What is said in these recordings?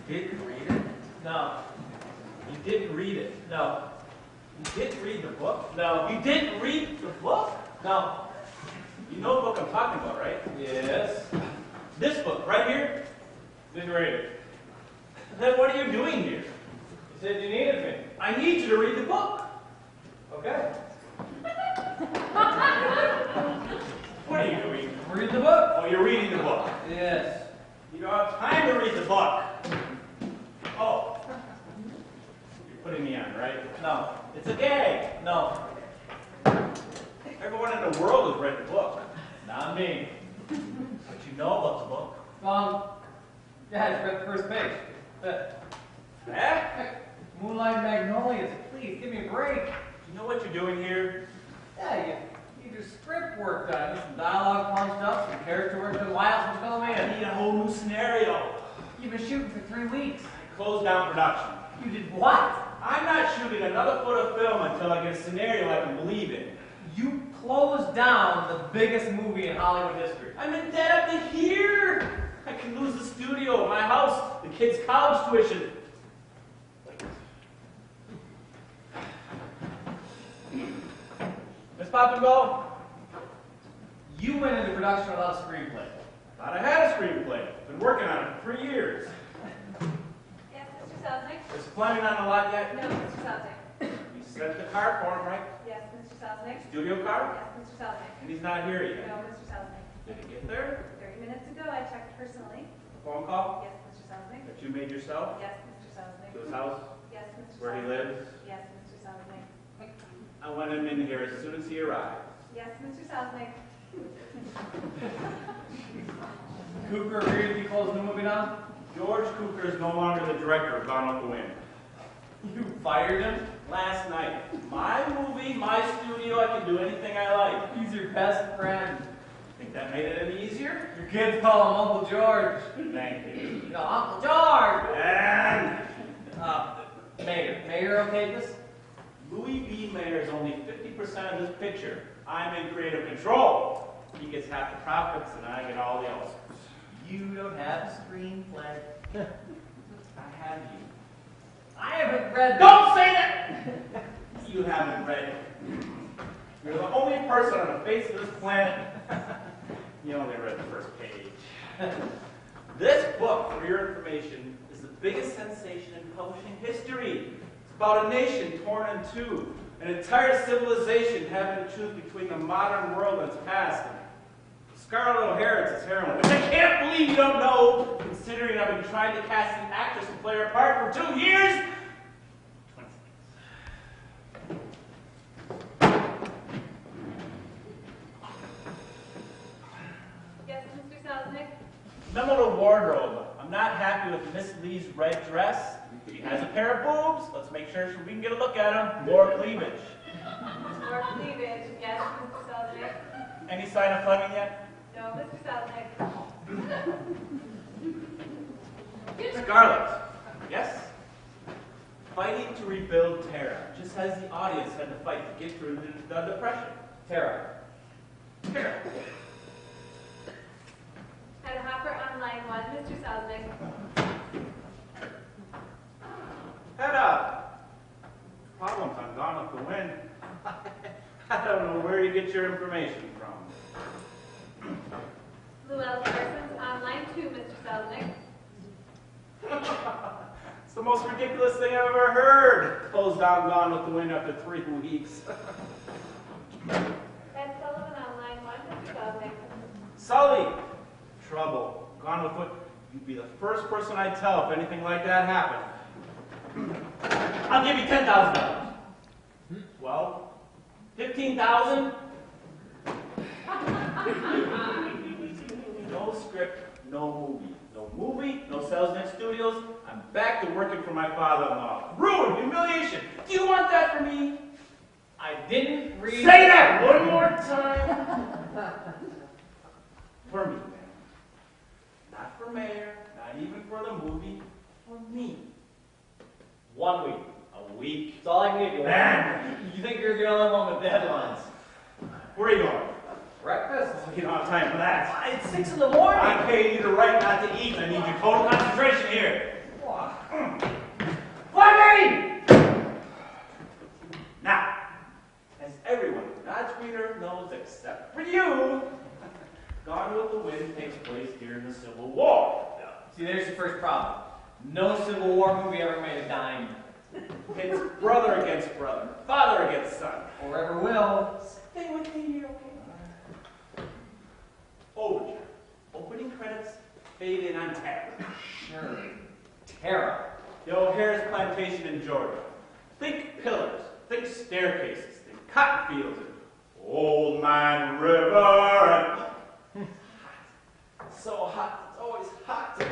Didn't read it? No. You didn't read it? No. You didn't read the book? No. You didn't read the book? No. You know what book I'm talking about, right? Yes. This book, right here? Didn't read it. Then what are you doing here? You said you needed me. I need you to read the book. Okay. What are you doing? Read the book. Oh, you're reading the book. Yes. You don't have time to read the book. Oh. You're putting me on, right? No. It's a gag. No. Everyone in the world has read the book. Not me. But you know about the book. Yeah, I just read the first page. Eh? Moonlight Magnolias. Please, give me a break. You know what you're doing here? Yeah, you need your script work done. Some dialogue punched up, some character work done. Why else would you fill me I in? need a whole new scenario. You've been shooting for 3 weeks. I closed down production. You did what? I'm not shooting another foot of film until I get a scenario I can believe in. You closed down the biggest movie in Hollywood history. I'm in debt up to here. I can lose the studio, my house, the kids' college tuition. Miss Pop and Go? You went into production without a screenplay. Thought I had a screenplay. Been working on it for 3 years. Yes, Mr. Selznick? Is planning on a lot yet? No, Mr. Selznick. You sent the card for him, right? Yes, Mr. Selznick? Studio card? Yes, Mr. Selznick. And he's not here yet. No, Mr. Selznick. Did it get there? 30 minutes ago, I checked personally. A phone call Yes, Mr. Selznick. that you made yourself? Yes, Mr. Selznick. To his house? Yes, Mr. Where he Selznick. lives? Yes, Mr. Selznick. I want him in here as soon as he arrives. Yes, Mr. Selznick. Cooper agreed to be closing the movie down? George Cooker is no longer the director of Gone with the Wind. You fired him? Last night. My movie, my studio, I can do anything I like. He's your best friend. Think that made it any easier? Your kids call him Uncle George. Thank you. You know, Uncle George! And Mayor okay with this? Louis B. Mayer is only 50% of this picture. I'm in creative control. He gets half the profits and I get all the Oscars. You don't have a screenplay. I have you. I haven't read. Don't say that! You haven't read it. You're the only person on the face of this planet. You only read the first page. This book, for your information, is the biggest sensation in publishing history. It's about a nation torn in two, an entire civilization having to choose between the modern world and its past. Scarlett O'Hara is its heroine, which I can't believe you don't know, considering I've been trying to cast an actress to play her part for 2 years. 20 Yes, Mr. Selznick. Memo to wardrobe. I'm not happy with Miss Lee's red dress. She has a pair of boobs. Let's make sure we can get a look at them. More cleavage. More cleavage. Yes, Mr. Selznick. Any sign of Fleming yet? No, Mr. Selznick. Scarlett. Yes? Fighting to rebuild Tara, just as the audience had to fight to get through the depression. Tara. Tara. Had a hopper on line 1, Mr. Selznick. Head up. Problems on Gone with the Wind. I don't know where you get your information from. Llewellyn Parsons on line 2, Mr. Selznick. It's the most ridiculous thing I've ever heard. Closed down Gone with the Wind after 3 weeks. Ed Sullivan on line 1, Mr. Selznick. Sully. Trouble. Gone with the Wind. You'd be the first person I'd tell if anything like that happened. I'll give you $10,000. Well, 15,000? No script, no movie. No movie, no Selznick Studios. I'm back to working for my father-in-law. Ruin, humiliation. Do you want that for me? I didn't read. Say that one more time. For me, man. Not for Mayor, not even for the movie. For me. 1 week. A week. That's all I can give you. Man. You think you're the only one with deadlines? Where are you going? Breakfast? You don't have time for that. It's 6 in the morning. I pay you the right not to eat. I need your total concentration here. Well, earth knows except for you. Gone with the Wind takes place during the Civil War. See, there's your first problem. No Civil War movie ever made a dime. It's brother against brother, father against son. Or ever will. Stay with me here, okay? Overture. Opening credits fade in on Tara. Sure. Tara. The O'Hara's plantation in Georgia. Think pillars, think staircases, think cotton fields, and Old Man River. And hot. So hot, it's always hot.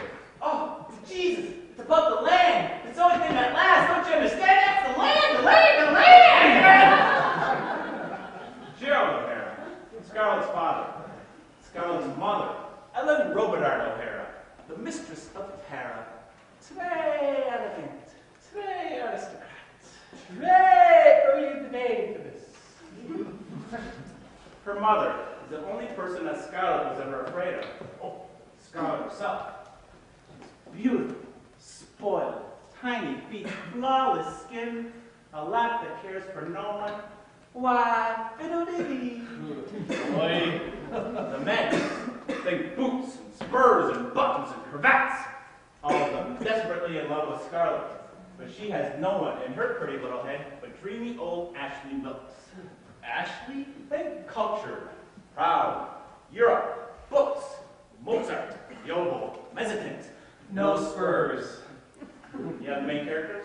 Oh, Jesus, it's about the land. It's the only thing that lasts. Don't you understand? That's the land, the land, the land! Gerald O'Hara, Scarlett's father, Scarlett's mother, Ellen Robillard O'Hara, the mistress of Tara. Très elegant, très aristocrat, très this. Her mother is the only person that Scarlett was ever afraid of. Oh, Scarlett herself. She's beautiful, spoiled, tiny feet, flawless skin, a lap that cares for no one. Why, fiddle-dee. The men think boots and spurs and buttons and cravats. All of them desperately in love with Scarlett. But she has no one in her pretty little head but dreamy old Ashley Wilkes. Ashley? Think culture, proud, Europe, books, Mozart, Yobo, Mezzotint. No spurs. You have the main characters?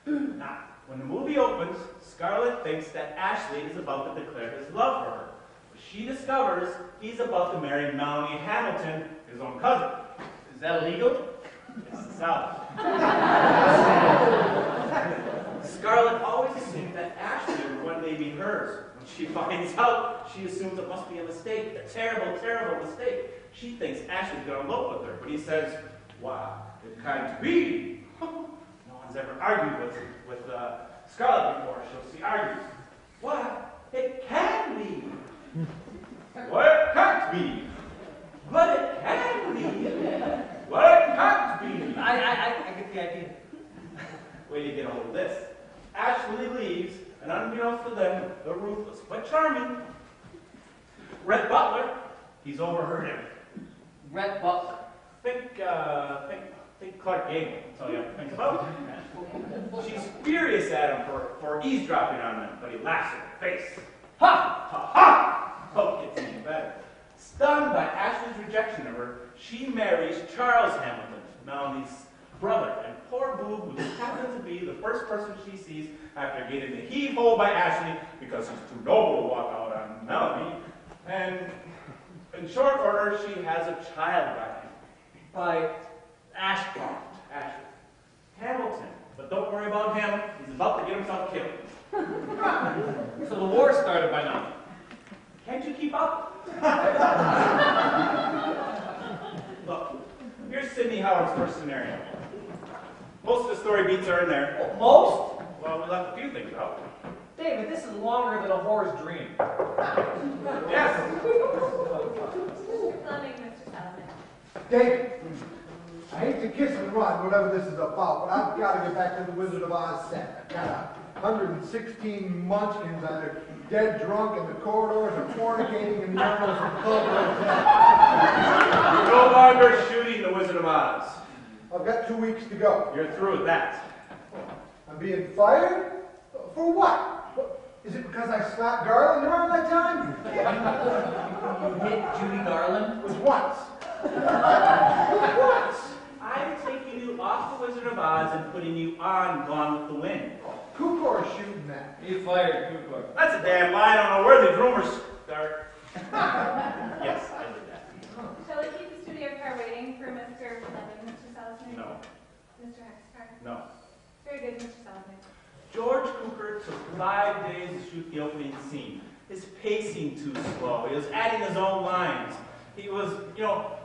Now, when the movie opens, Scarlett thinks that Ashley is about to declare his love for her. But she discovers he's about to marry Melanie Hamilton, his own cousin. Is that illegal? It's the South. Scarlett always assumed that Ashley would one day be hers. When she finds out, she assumes it must be a mistake, a terrible, terrible mistake. She thinks Ashley's going to elope with her, but he says, wow, it can't be. No one's ever argued with Scarlett before. She argues. What? It can be. What? It can't be. But it can be. What? It can't be. I get the idea. Wait till you get a hold of this. Ashley leaves, and unbeknownst to them, the ruthless but charming Rhett Butler, he's overheard him. Rhett Butler. Think Clark Gable. That's all you have to think about. She's furious at him for eavesdropping on them, but he laughs in her face. Ha! Ha ha! Oh, it gets even better. Stunned by Ashley's rejection of her, she marries Charles Hamilton, Melanie's brother, and poor Boob, who just happens to be the first person she sees after getting the heave-ho by Ashley because he's too noble to walk out on Melanie. And in short order, she has a child by him. By Ashcroft. Ashley. Hamilton. But don't worry about him. He's about to get himself killed. So the war started by now. Can't you keep up? Look, here's Sidney Howard's first scenario. Most of the story beats are in there. Most? Well, we left a few things out. David, this is longer than a whore's dream. Yes. Mr. Fleming, Mr. Salomon. David, I hate to kiss and run, whatever this is about, but I've got to get back to the Wizard of Oz set. I've got 116 munchkins that are dead drunk in the corridors and fornicating in the urinals of Club Hotel. You're no longer shooting the Wizard of Oz. I've got 2 weeks to go. You're through with that. I'm being fired? For what? Is it because I slapped Garland around that time? You hit Judy Garland? It was once. What? I'm taking you off the Wizard of Oz and putting you on Gone with the Wind. Kukor's shooting that. You fired Cooper. That's a damn lie. I don't know where these rumors start. Yes, I did that. Shall we keep the studio car waiting for Mr. Fleming, Mr. Salomon? No. Mr. Hexcar? No. Very good, Mr. Salomon. George Cukor took 5 days to shoot the opening scene. His pacing too slow. He was adding his own lines. He was,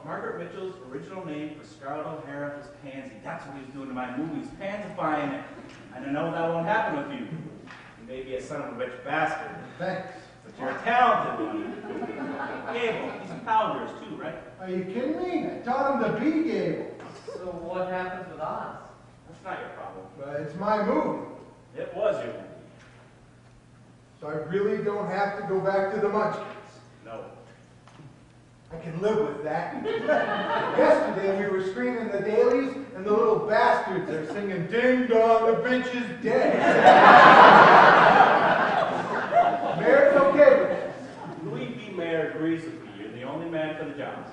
Margaret Mitchell's original name for Scarlett O'Hara was Pansy. That's what he was doing to my movies, pansifying it. And I know that won't happen with you. You may be a son of a bitch bastard, Thanks. but you're a talented one. Gable, he's a pal of yours too, right? Are you kidding me? I taught him to be Gable. So what happens with Oz? That's not your problem. But it's my movie. It was your movie. So I really don't have to go back to the Munchkins. No. I can live with that. Yesterday we were screening the dailies, and the little bastards are singing "Ding Dong, the bitch is dead." Mayor's okay with this. Louis B. Mayer agrees with me. You're the only man for the job.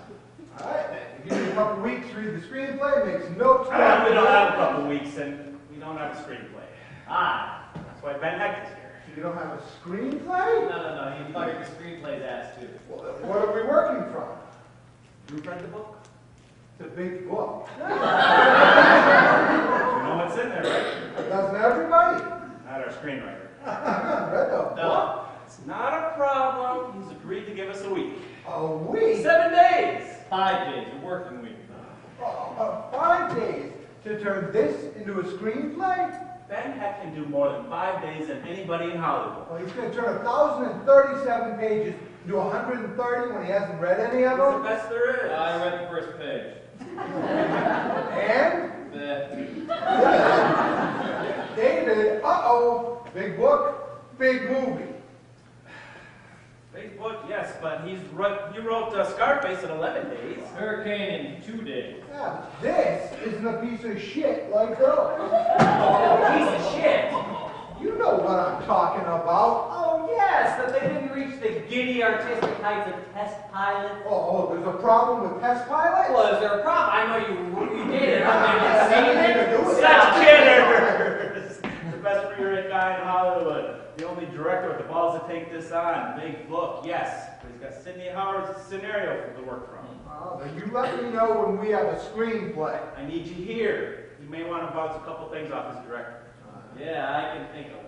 All right, then. Give me a couple weeks, read the screenplay, make some notes. We don't have a couple weeks, and we don't have a screenplay. That's why Ben Heck is here. You don't have a screenplay? No, he fired the screenplay's ass too. Well, what are we working from? You read the book? It's a big book. You know what's in there, right? Doesn't everybody? Not our screenwriter. Read the book? No, it's not a problem. He's agreed to give us a week. A week? 7 days. 5 days, a working week. 5 days to turn this into a screenplay? Ben Heck can do more than 5 days than anybody in Hollywood. Well, he's going to turn 1,037 pages into 130 when he hasn't read any of It's the them? best there is. I read the first page. And? David, uh-oh, big book, big movie. Big book, yes, but he wrote Scarface in 11 days. Hurricane in 2 days. Yeah, but this isn't a piece of shit like those. Piece of shit. You know what I'm talking about. Oh, yes, that they didn't reach the giddy artistic heights of test pilot. Oh, there's a problem with test pilots? Well, is there a problem? I know you did it. I Nothing didn't to see do with it. it. Such kidders! The best free-rate guy in Hollywood. The only director with the balls to take this on. Big book, yes. But he's got Sidney Howard's scenario to work from. Oh, then you let me know when we have a screenplay. I need you here. You may want to bounce a couple things off his director. Yeah, I can think of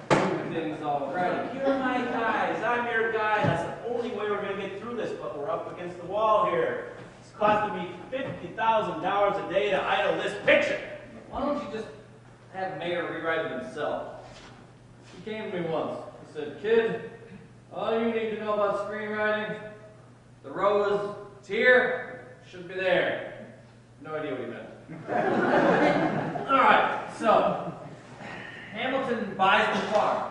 2 things already. You're my guys. I'm your guy. That's the only way we're going to get through this, but we're up against the wall here. It's costing me $50,000 a day to idle this picture. Why don't you just have Mayer rewrite it himself? He came to me once. He said, "Kid, all you need to know about screenwriting, the row is here, should be there." No idea what he meant. All right, so Hamilton buys the farm.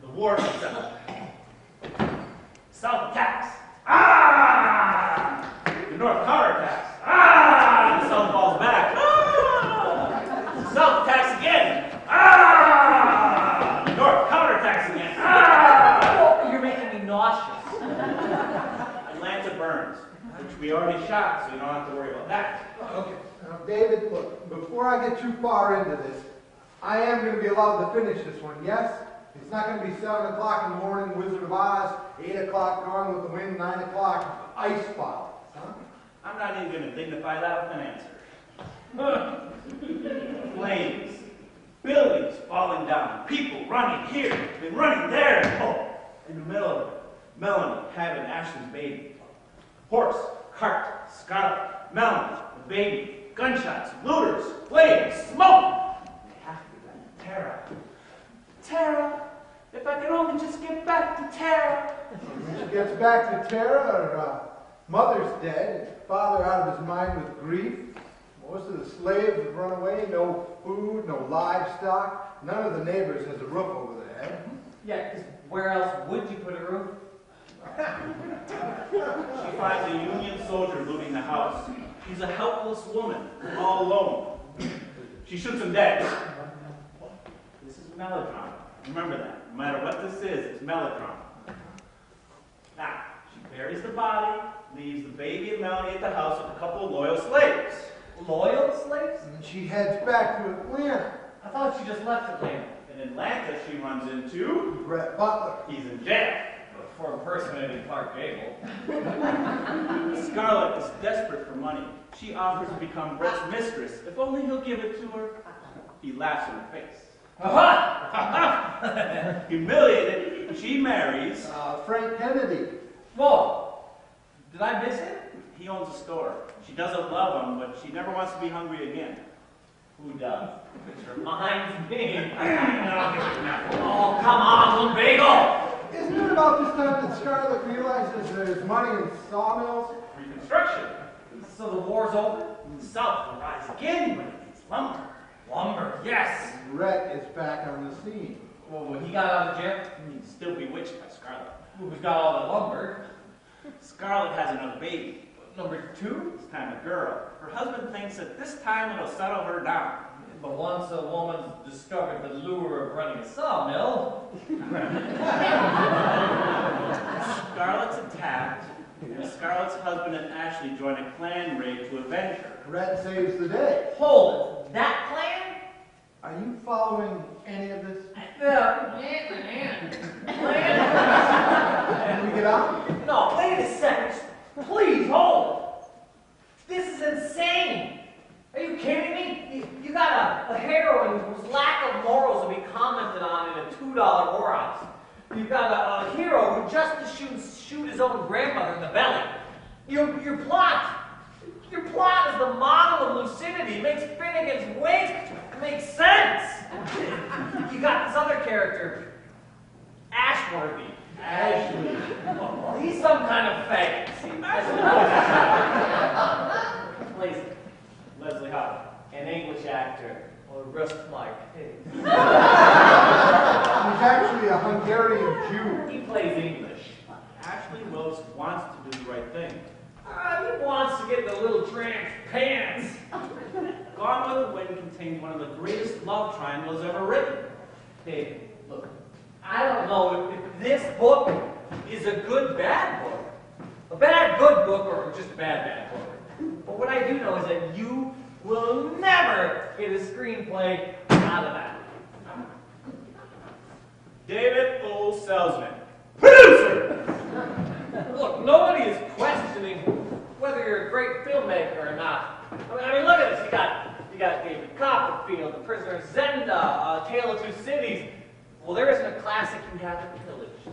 The war is settled. South attacks. Ah! The North counterattacks. Ah! The South falls back. Ah! The South attacks again. Ah! The North counterattacks again. Ah! Oh, you're making me nauseous. Atlanta burns, which we already shot, so you don't have to worry about that. Okay. Now, David, look, before I get too far into this, I am going to be allowed to finish this one, yes? It's not going to be 7 o'clock in the morning, Wizard of Oz, 8 o'clock Gone with the Wind, 9 o'clock, Ice Pile. Huh? I'm not even going to dignify that with an answer. Flames, buildings falling down, people running here and running there. Oh, in the middle of it, Melanie having Ashley's baby. Horse, cart, Scarlet, Melanie, the baby, gunshots, looters, flames, smoke. They have to be back to Tara. Tara, if I can only just get back to Tara. When she gets back to Tara, her mother's dead, father out of his mind with grief. Most of the slaves have run away, no food, no livestock. None of the neighbors has a roof over their head. Yeah, because where else would you put a roof? She finds a Union soldier looting the house. She's a helpless woman, all alone. She shoots him dead. This is melodrama. Remember that. No matter what this is, it's melodrama. Now, she buries the body, leaves the baby and Melanie at the house with a couple of loyal slaves. Loyal slaves? And she heads back to Atlanta. I thought you just left Atlanta. In Atlanta, she runs into... Brett Butler. He's in jail. For impersonating Clark Gable. Scarlet is desperate for money. She offers to become Brett's mistress if only he'll give it to her. He laughs in her face. Humiliated, she marries. Frank Kennedy. Whoa! Did I miss it? He owns a store. She doesn't love him, but she never wants to be hungry again. Who does? Which reminds me. Oh, come on, little bagel! Isn't it about this time that Scarlet realizes there's money in sawmills? Reconstruction. So the war's over? The South will rise again when it needs lumber. Lumber, yes! Brett is back on the scene. Well, he got out of jail. He's still bewitched by Scarlet. Who's got all that lumber? Scarlet has another baby. Number 2? This time a girl. Her husband thinks that this time it'll settle her down. But once a woman's discovered the lure of running a sawmill, Scarlet's attacked, and Scarlet's husband and Ashley join a clan raid to avenge her. Red saves the day. hold it. That plan? Are you following any of this? Plan? Can we get out? No, wait a second. Please, hold. This is insane. Are you kidding me? You got a heroine whose lack of morals will be commented on in a $2 whorehouse. You've got a hero who just to shoot his own grandmother in the belly. Your plot is the model of lucidity. It makes Finnegan's Wake make sense. You got this other character, Ashworthy. Ashley. Well, he's some kind of fake. See, plays Leslie Howard, an English actor. Well, rest my case. He's actually a Hungarian Jew. He plays English. Ashley Wilkes wants to do the right thing. He wants to get the little tramp's pants. Gone with the Wind contains one of the greatest love triangles ever written. Dave, look, I don't know if this book is a good bad book, a bad good book, or just a bad book. But what I do know is that you will never get a screenplay out of that. David O. Selzman, producer! Look, nobody is questioning whether you're a great filmmaker or not. I mean, look at this. You got David Copperfield, The Prisoner of Zenda, Tale of Two Cities. Well, there isn't a classic you haven't pillaged.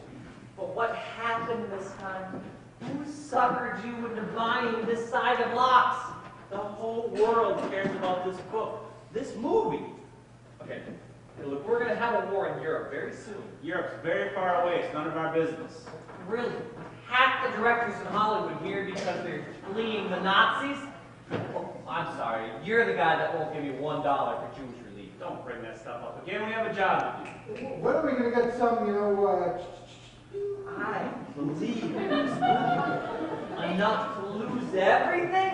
But what happened this time? Who suckered you into buying this side of locks? The whole world cares about this book, this movie. Okay, look, we're going to have a war in Europe very soon. Europe's very far away, it's none of our business. Really? Half the directors in Hollywood here because they're fleeing the Nazis? Oh, I'm sorry, you're the guy that won't give you $1 for Jewish relief. Don't bring that stuff up again, we have a job to do. When are we going to get some, I believe in this movie enough to lose everything?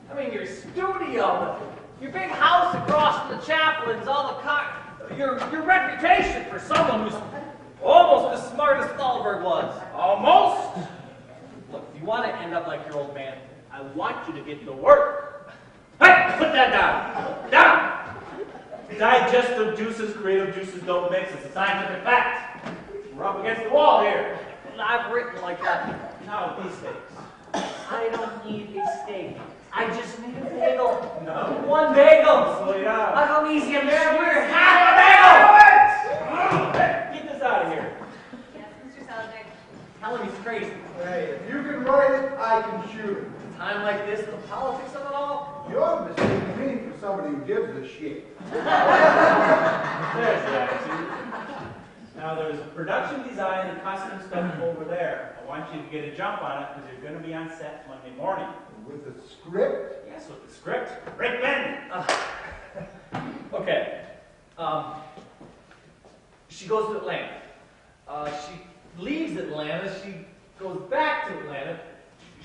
I mean, your studio, your big house across from the Chaplains, all the your reputation for someone who's almost as smart as Thalberg was. Almost! Look, if you want to end up like your old man, I want you to get to work. Hey, put that down! Down! Digestive juices, creative juices don't mix. It's a scientific fact. We're up against the wall here. I've written like that. Now with these things. I don't need a steak. I just need a bagel. No. One bagel. Slow down. Look how easy I'm there. We're half a bagel. Get this out of here. Yes, Mr. Selznick. Tell him he's crazy. Hey, if you can write it, I can shoot it. A time like this, the politics of it all. You're mistaking me for somebody who gives a shit. There's the attitude. Now there's production design and costume stuff over there. I want you to get a jump on it because you're going to be on set Monday morning. With the script? Yes, with the script. Rick Ben! Okay. She goes to Atlanta. She leaves Atlanta. She goes back to Atlanta.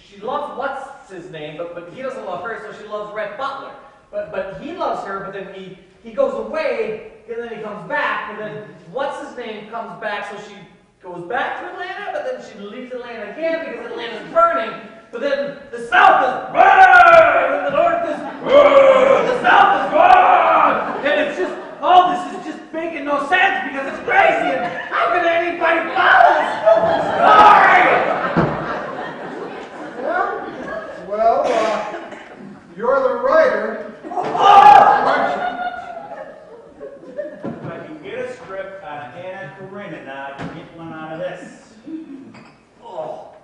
She loves what's his name, but he doesn't love her, so she loves Rhett Butler. But he loves her, but then he goes away, and then he comes back, and then what's his name comes back, so she goes back to Atlanta, but then she leaves Atlanta again because Atlanta's burning. But then the South is burning, and the North is burning, the South is burning, and it's just, all this is just making no sense because it's crazy, and how can anybody follow this story? Well, you're the writer. If I can get a script out of Anna Karenina, I can get one out of this. Oh,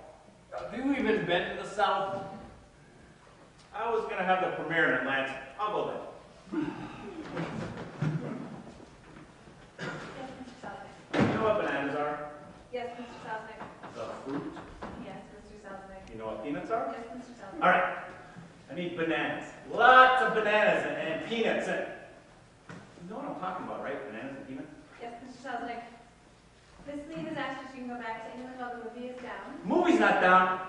have you even been to the South? I was going to have the premiere in Atlanta. I'll go there. Yes, Mr. Selznick. You know what bananas are? Yes, Mr. Selznick. The fruit. Yes, Mr. Selznick. You know what peanuts are? Yes, Mr. Selznick. All right. I need bananas. Lots of bananas and peanuts. You know what I'm talking about, right? Bananas and peanuts? Yes, Mr. Selznick. Miss Lee has asked if she can go back to England while the movie is down. Movie's not down.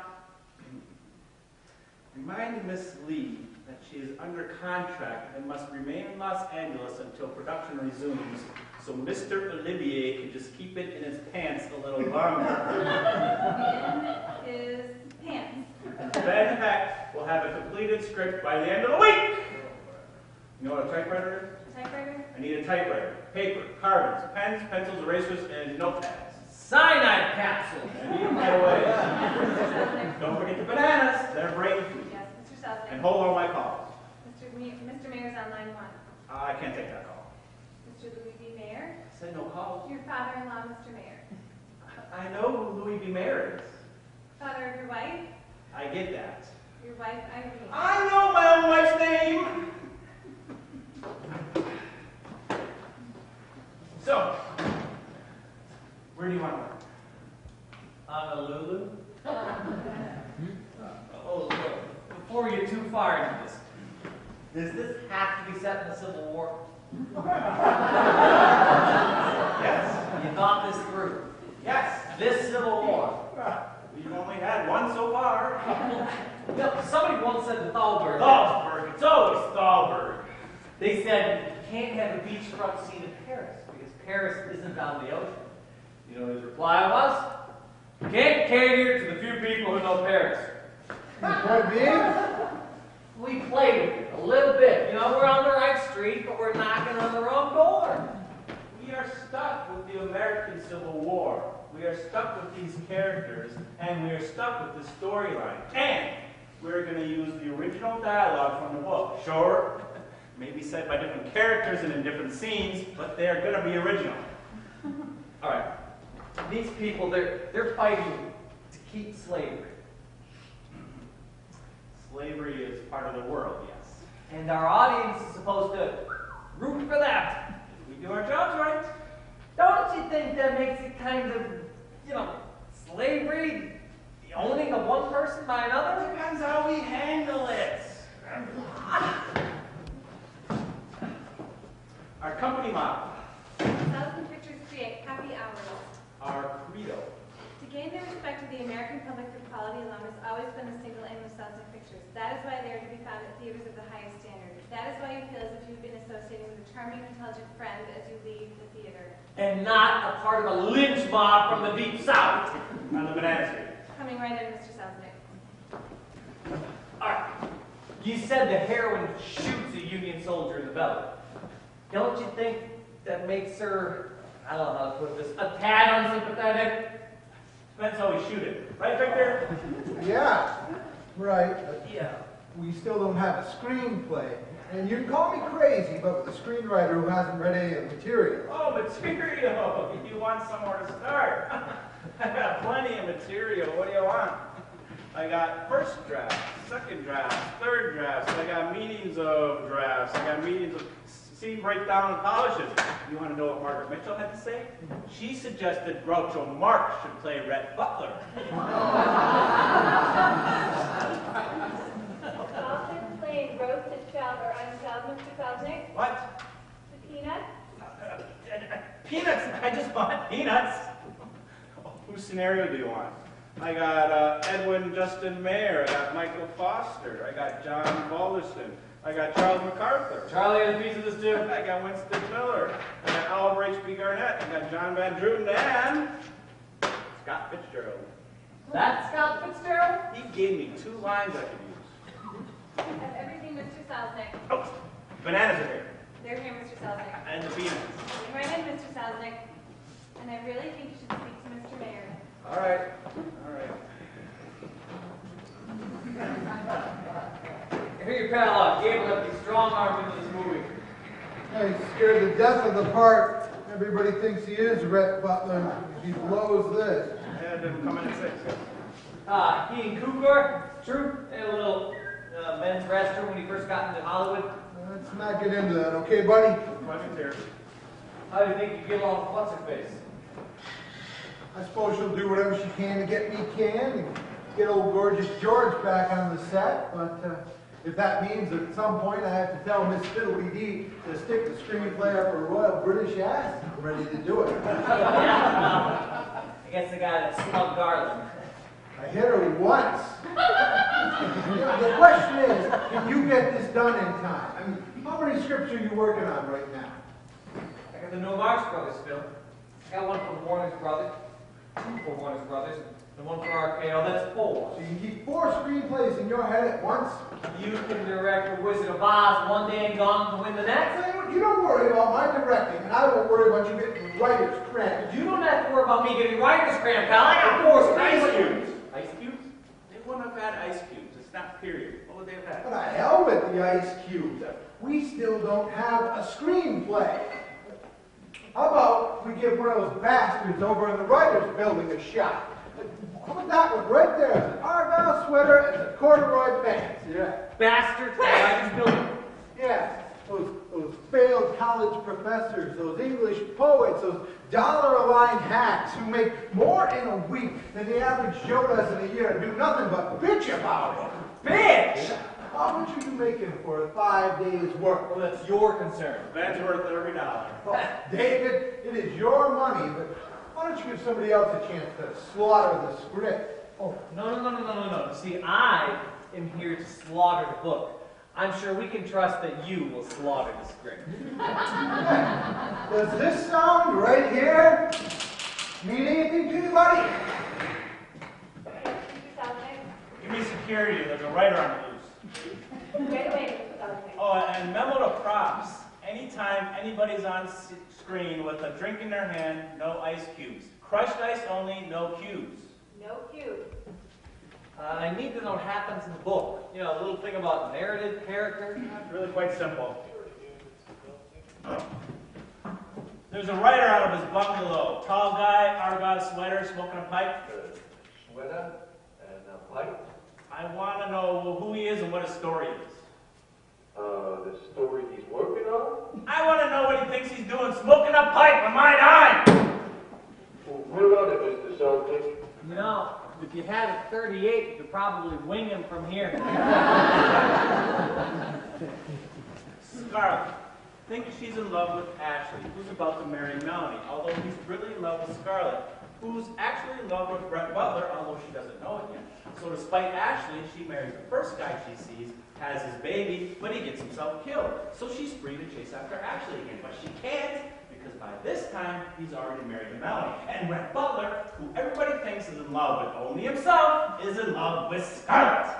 Remind Miss Lee that she is under contract and must remain in Los Angeles until production resumes, so Mr. Olivier can just keep it in his pants a little longer. In his pants. Ben Heck will have a completed script by the end of the week. You know what a typewriter is? Typewriter? I need a typewriter, paper, carbons, pens, pencils, erasers, and notepads. Cyanide capsule. I need them right away. Mr. Selznick. Don't forget the bananas, they're brain food. Yes, Mr. Selznick. And hold all my calls. Mr. Mayor's on line 1. I can't take that call. Mr. Louis B. Mayor. I said no calls. Your father-in-law, Mr. Mayor. I know who Louis B. Mayer is. Father of your wife. I get that. Your wife, Irene. I know my own wife's name. So, where do you want to work? Honolulu? Oh, look, before we get too far into this, does this have to be set in the Civil War? Yes. You thought this through. Yes. This Civil War. We've only had one so far. No, somebody once said to Thalberg. Thalberg. It's always Thalberg. They said you can't have a beachfront scene in Paris because Paris isn't on the ocean. You know what his reply was? You can't cater to the few people who know Paris. Point being, We played with it a little bit. You know, we're on the right street, but we're knocking on the wrong door. We are stuck with the American Civil War. We are stuck with these characters, and we are stuck with the storyline. And we're going to use the original dialogue from the book. Sure, maybe said by different characters and in different scenes, but they are going to be original. All right. These people, they're fighting to keep slavery. Slavery is part of the world, yes. And our audience is supposed to root for that. We do our jobs right. Don't you think that makes it kind of, you know, slavery, the owning of one person by another? Depends how we handle it. Our company model, Selznick Pictures create happy hours. our credo. To gain the respect of the American public for quality alone has always been the single aim of Selznick Pictures. That is why they are to be found at theaters of the highest standard. That is why you feel as if you've been associating with a charming, intelligent friend as you leave the theater. And not a part of a lynch mob from the Deep South. On the banana street. Coming right in, Mr. Selznick. All right. You said the heroine shoots a Union soldier in the belly. Don't you think that makes her, I don't know how to put this, a tad unsympathetic? Depends how we shoot it. Right, Victor? yeah, right. But Yeah. we still don't have a screenplay. And you can call me crazy, but with a screenwriter who hasn't read any of the material. Oh, material. You want somewhere to start. I got plenty of material. What do you want? I got first drafts, second drafts, third drafts. I got meetings of drafts. I got meetings of scene breakdown and polishes. You want to know what Margaret Mitchell had to say? She suggested Groucho Marx should play Rhett Butler. Often plain roasted shell or unshelled, Mr. Selznick. What? The peanuts. Peanuts. I just bought peanuts. Oh, whose scenario do you want? I got Edwin Justin Mayer. I got Michael Foster. I got John Balderston. I got Charles MacArthur. Charlie has a piece of this too. I got Winston Miller. I got Oliver H.P. Garnett. I got John Van Druten and Scott Fitzgerald. That's Scott Fitzgerald? He gave me 2 lines I could use. I have everything, Mr. Selznick. Oh, bananas are here. They're here, Mr. Selznick. And the peanuts. Coming right in, Mr. Selznick. And I really think you should speak to Mr. Mayor. All right. All right. Here your pal Gabe left these strong arms into this movie. He's scared to death of the part. Everybody thinks he is Rhett Butler. He blows this. I had him coming at 6. He and Kugler, true, they had a little men's restroom when he first got into Hollywood. Let's not get into that, okay, buddy? Questions here. How do you think you get along with What's-Her-Face? I suppose she'll do whatever she can to get me canned and get old gorgeous George back on the set, but If that means at some point I have to tell Miss Fiddly-Dee to stick the screenplay up her royal British ass, I'm ready to do it. Yeah, I guess the guy that smelled garlic. I hit her once. The question is, can you get this done in time? I mean, how many scripts are you working on right now? I got the new Marx Brothers film. I got one for Warner Brothers, two for Warner Brothers, and one for RKO. That's 4. So you can keep 4 screenplays in your head at once? You can direct The Wizard of Oz one day and gone to win the next. Tell you what, you don't worry about my directing, and I won't worry about you getting writer's cramp. You don't have to worry about me getting writer's cramp, pal. I got 4 Ice screenplays. cubes. Ice cubes? They wouldn't have had ice cubes. It's not period. What would they have had? But the hell with the ice cubes. We still don't have a screenplay. How about we give one of those bastards over in the writer's building a shot? How about that one right there? An argyle sweater and the corduroy pants. Yeah. Bastards, I just built. Yeah. Those failed college professors, those English poets, those dollar-aligned hacks who make more in a week than the average Joe does in a year and do nothing but bitch about it. Bitch! How much are you making for 5 days' work? Well, that's your concern. That's worth every dollar. Oh, David, it is your money, but why don't you give somebody else a chance to slaughter the script? Oh, no. See, I am here to slaughter the book. I'm sure we can trust that you will slaughter the script. Does this sound right here mean anything to anybody? Give me security. There's a writer on the loose. Right away, Mr. Seligman. Oh, and memo to props. Anytime anybody's on screen with a drink in their hand, no ice cubes. Crushed ice only, no cubes. No cue. I need to know what happens in the book. You know, a little thing about narrative, character. It's really quite simple. There's a writer out of his bungalow. Tall guy, argyle sweater, smoking a pipe. Sweater and a pipe. I want to know who he is and what his story is. The story he's working on? I want to know what he thinks he's doing, smoking a pipe on my dime. Well, we're on it, Mr. Celtic. You know, if you had a 38, you could probably wing him from here. Scarlett thinks she's in love with Ashley, who's about to marry Melanie, although he's really in love with Scarlett, who's actually in love with Brett Butler, although she doesn't know it yet. So despite Ashley, she marries the first guy she sees, has his baby, but he gets himself killed. So she's free to chase after Ashley again, but she can't because by this time, he's already married to Melanie. And Brett Butler, who everybody thinks is in love with only himself, is in love with Scarlett.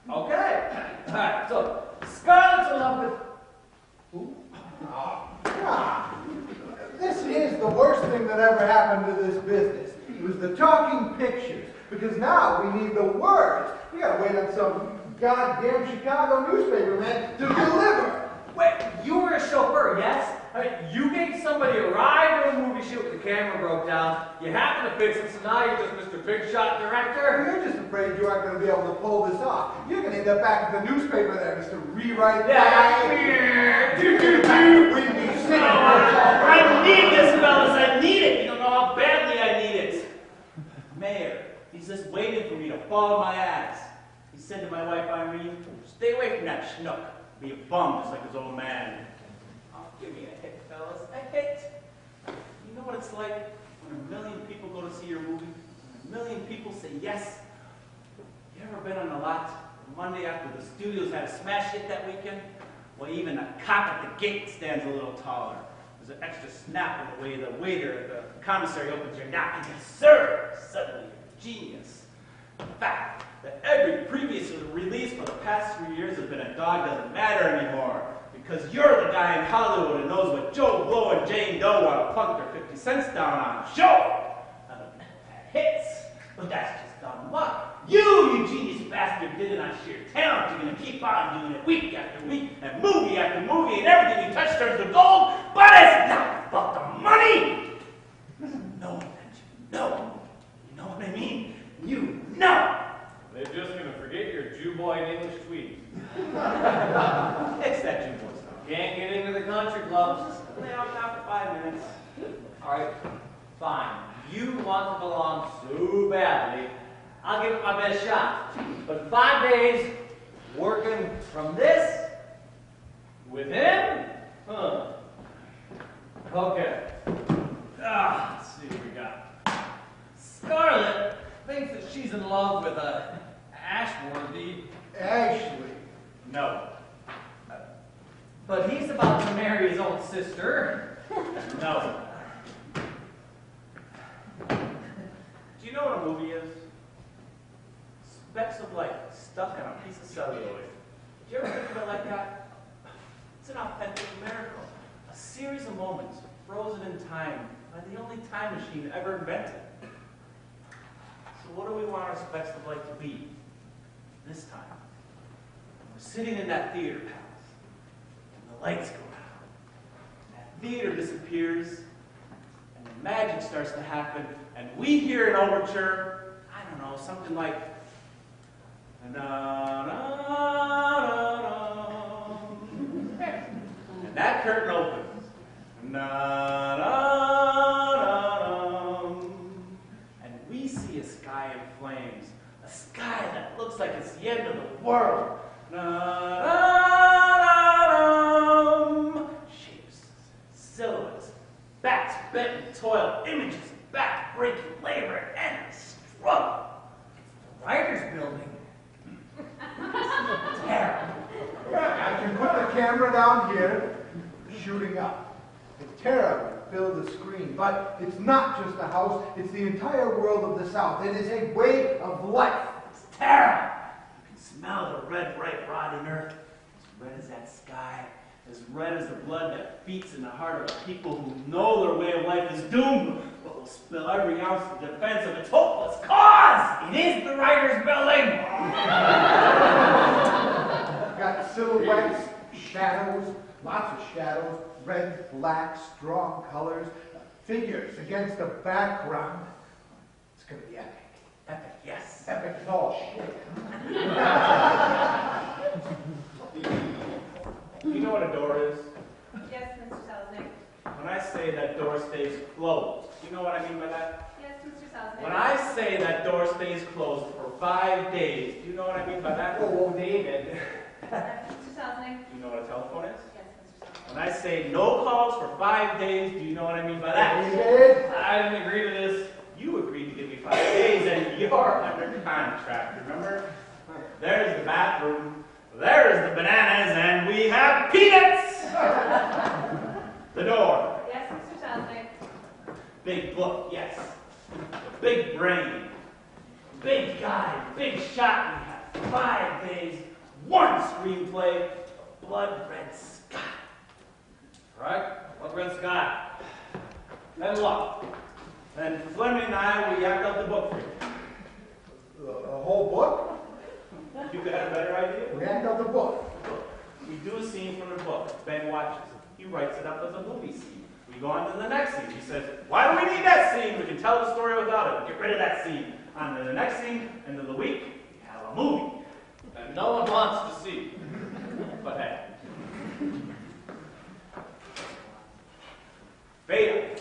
Okay. All right, so Scarlett's in love with who? This is the worst thing that ever happened to this business. It was the talking pictures. Because now we need the words. We gotta wait on some goddamn Chicago newspaper man to deliver. Wait, you were a chauffeur, yes? I mean, you gave somebody a ride to a movie shoot when the camera broke down. You happened to fix it, so now you're just Mr. Big Shot Director. You're just afraid you aren't going to be able to pull this off. You're going to end up back at the newspaper there, Mr. Rewrite Yeah. We'd be sitting I need this, fellas. I need it. You don't know how badly I need it. Mayor, he's just waiting for me to fall on my ass. He said to my wife, Irene, stay away from that schnook. Be a bum just like his old man. Oh, give me a hit, fellas. A hit. You know what it's like when 1 million people go to see your movie? When 1 million people say yes. You ever been on the lot Monday after the studios had a smash hit that weekend? Well, even a cop at the gate stands a little taller. There's an extra snap in the way the waiter at the commissary opens your knock and says, "Sir!" Suddenly, you're a genius. The fact that every previous release for the past 3 years has been a dog doesn't matter anymore. Because you're the guy in Hollywood who knows what Joe Blow and Jane Doe want to plunk their 50 cents down on. Sure! Hits! But that's just dumb luck. You genius bastard, did it on sheer talent. You're going to keep on doing it week after week, and movie after movie, and everything you touch turns to gold, but it's not about the money! No, no. You know what I mean? You know! They're just gonna forget your Jew boy and English tweet. It's that Jew boy stuff. Can't get into the country clubs. Just lay out now for 5 minutes. All right, fine. You want to belong so badly, I'll give it my best shot. But in 5 days, Working from this? With him? Huh. Okay. Let's see what we got. Scarlett thinks that she's in love with Ashworthy. Ashley. No. But he's about to marry his own sister. No. Do you know what a movie is? Specks of light stuck on a piece of celluloid. Do you ever think of it like that? It's an authentic miracle. A series of moments frozen in time by the only time machine ever invented. So what do we want our specks of light to be this time? We're sitting in that theater palace, and the lights go out. That theater disappears, and the magic starts to happen, and we hear an overture, I don't know, something like and that curtain opens. And we see a sky in flames. A sky that looks like it's the end of the world. Shapes, silhouettes, bats bent in toil, images of back-breaking labor and endless struggle. The writer's building. I can put the camera down here, shooting up. The terror will fill the screen, but it's not just a house, it's the entire world of the South. It is a way of life. It's terrible. You can smell the red, bright, rotting earth. As red as that sky. As red as the blood that beats in the heart of people who know their way of life is doomed, but will spill every ounce in defense of its hopeless cause. It is the writer's building. Got silhouettes, shadows, lots of shadows, red, black, strong colors, figures against the background. It's going to be epic. Epic, yes. Epic is all shit. You know what a door is? Yes, Mr. Selznick. When I say that door stays closed, you know what I mean by that? Yes, Mr. Selznick. When I say that door stays closed for 5 days, do you know what I mean by that? Oh, David. Mr. Selznick. Do you know what a telephone is? Yes, Mr. Selznick. When I say no calls for 5 days, do you know what I mean by that? David? I didn't agree to this. You agreed to give me 5 days and you're under contract, remember? There's the bathroom, there's the bananas, and we have peanuts! The door. Yes, Mr. Selznick. Big book, yes. The big brain. Big guy, big shot. We have 5 days, 1 screenplay, a blood red sky. Right? Blood red sky. Then what? Then Fleming and I, we act out the book for you. The whole book? You could have a better idea? We act out the book. We do a scene from the book. Ben watches it. He writes it up as a movie scene. We go on to the next scene. He says, why do we need that scene? We can tell the story without it. Get rid of that scene. On to the next scene, end of the week, we have a movie. That no one wants to see. But hey. Beta.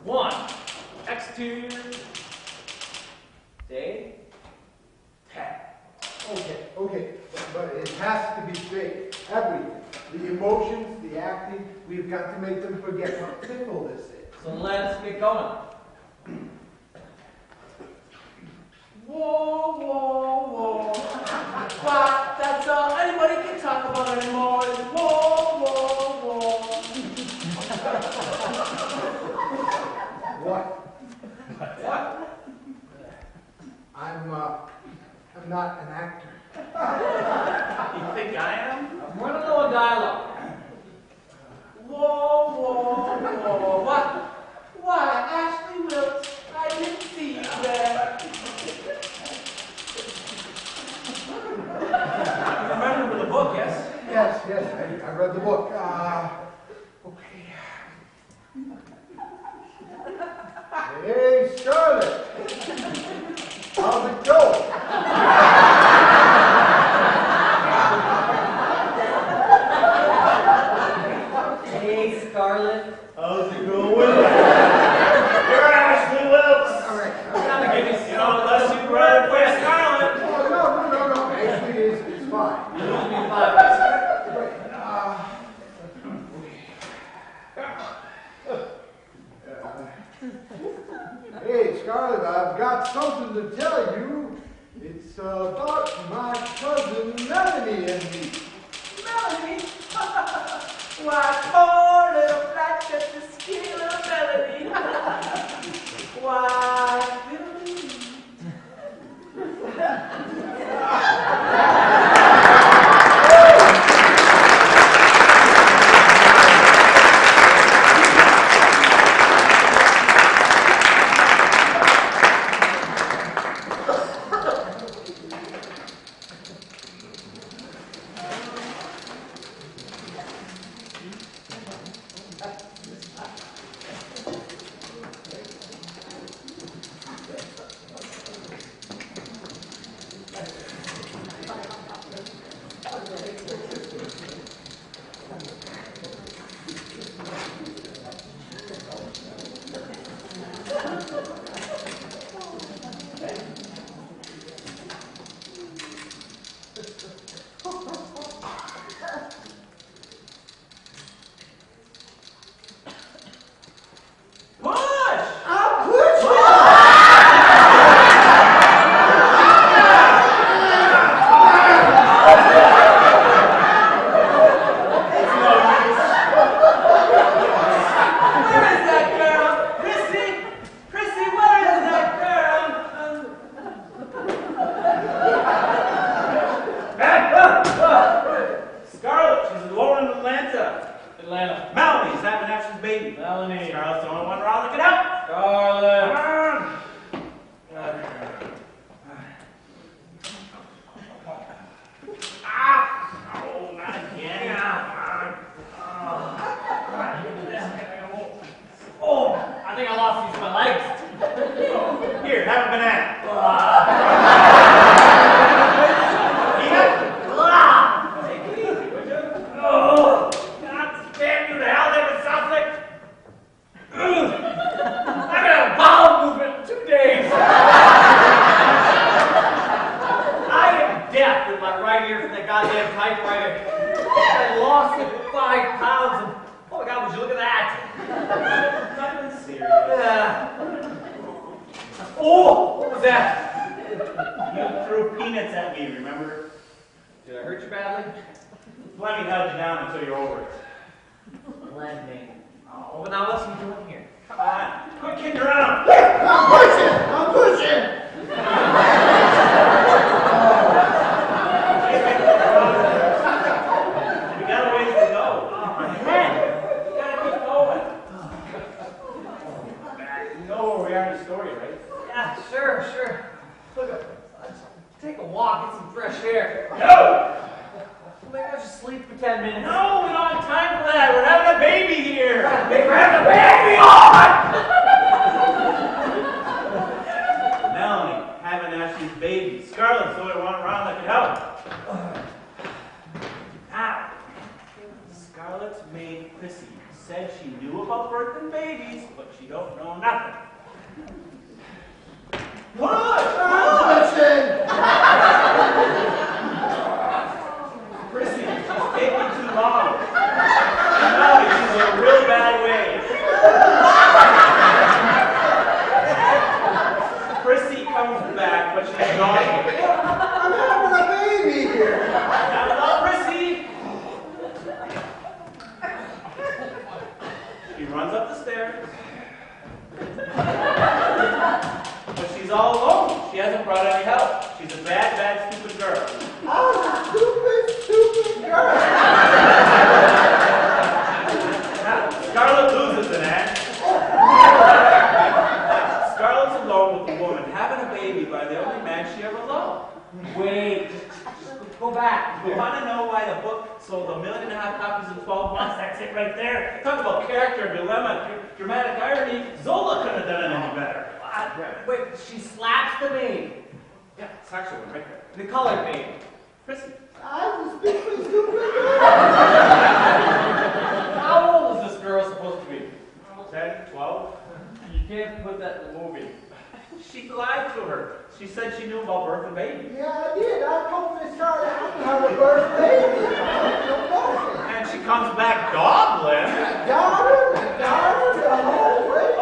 1. Exterior. Day? 10. Okay, but it has to be fake. Everything. The emotions, the acting, we've got to make them forget how simple this is. So let's get going. Whoa, whoa, whoa. What? That's all anybody can talk about anymore is whoa, whoa, whoa. What? What? I'm not an actor. You think I am? I'm running low on dialogue. Whoa, whoa, whoa. What? Why, Ashley Wilkes, I didn't see you there. You remember the book, yes? Yes, I read the book. Okay. Hey, Scarlett. How's it going? Hey, Scarlett. How's it going? You're Ashley Hey, Scarlett, I've got something to tell you. It's about my cousin Melanie and me. Melanie? Why, poor little flat chested skinny little Melanie. Why,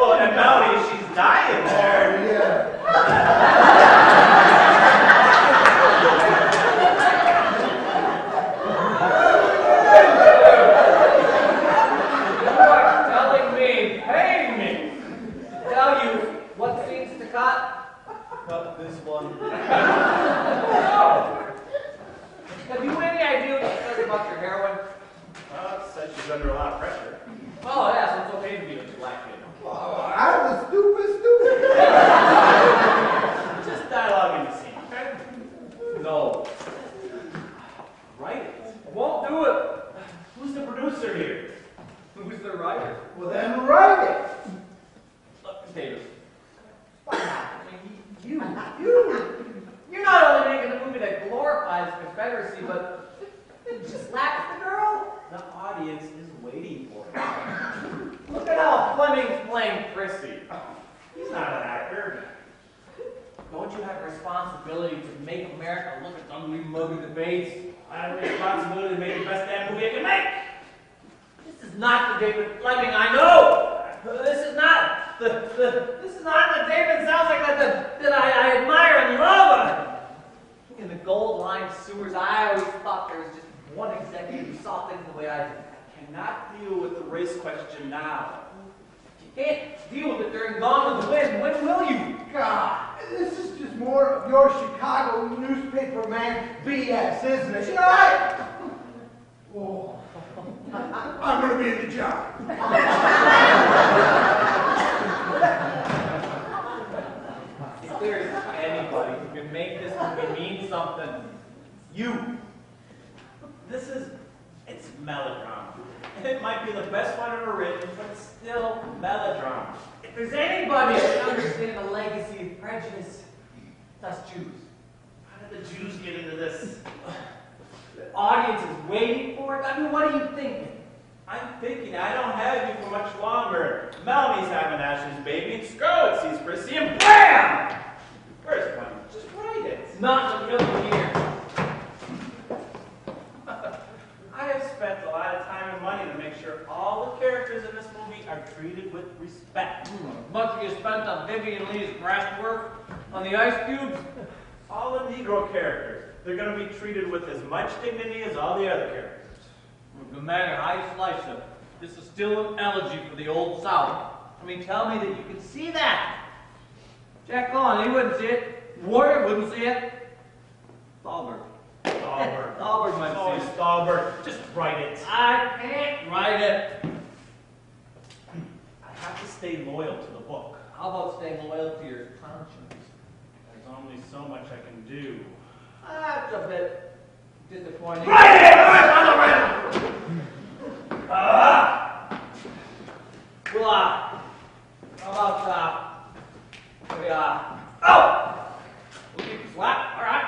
Oh, and Melanie, she's dying. cut this one. Oh. Have you any idea what she says about your heroin? Well, it says she's under a lot of pressure. Oh, yeah, so it's okay to be a black kid. Oh, I'm a stupid. Just dialogue in the scene, okay? No. Write it. I won't do it. Who's the producer here? Who's the writer? Well, then write it. Look, David. I mean, you're not only making a movie that glorifies Confederacy, but it just lacks the girl. The audience is waiting for it. Look at how Fleming's playing Chrissy. He's not an actor. Don't you have a responsibility to make America look its ugly mug in the face? I have a responsibility to make the best damn movie I can make. This is not the David Fleming I know. This is not the David sounds like that I admire and love. In the gold-lined sewers, I always thought there was just one executive who saw things the way I do. I cannot deal with the race question now. You can't deal with it during Gone with the Wind. When will you? God, this is just more of your Chicago newspaper man BS, isn't it? You know, I'm going to be in the job. If there's anybody who can make this movie mean something, you. It's melodrama. It might be the best one ever written, but it's still melodrama. If there's anybody who can understand the legacy of prejudice, it's us Jews. How did the Jews get into this? The audience is waiting for it. I mean, what are you thinking? I'm thinking I don't have you for much longer. Melanie's having Ashley's baby, and Scarlett sees Chrissy, and BAM! Where's one? Just write it. Not the middle here. I have spent a lot of time and money to make sure all the characters in this movie are treated with respect. As much as you spent on Vivian Lee's breast work, on the ice cubes. All the Negro characters, they're going to be treated with as much dignity as all the other characters. No matter how you slice it, this is still an elegy for the Old South. I mean, tell me that you can see that. Jack Lawn, he wouldn't see it. Warrior wouldn't see it. Thalberg. Thalberg might Oh, see it. Stallberg, just write it. I can't write it. I have to stay loyal to the book. How about staying loyal to your conscience? There's only so much I can do. That's a bit disappointing. Write it! Well, how about, we'll keep it flat, all right?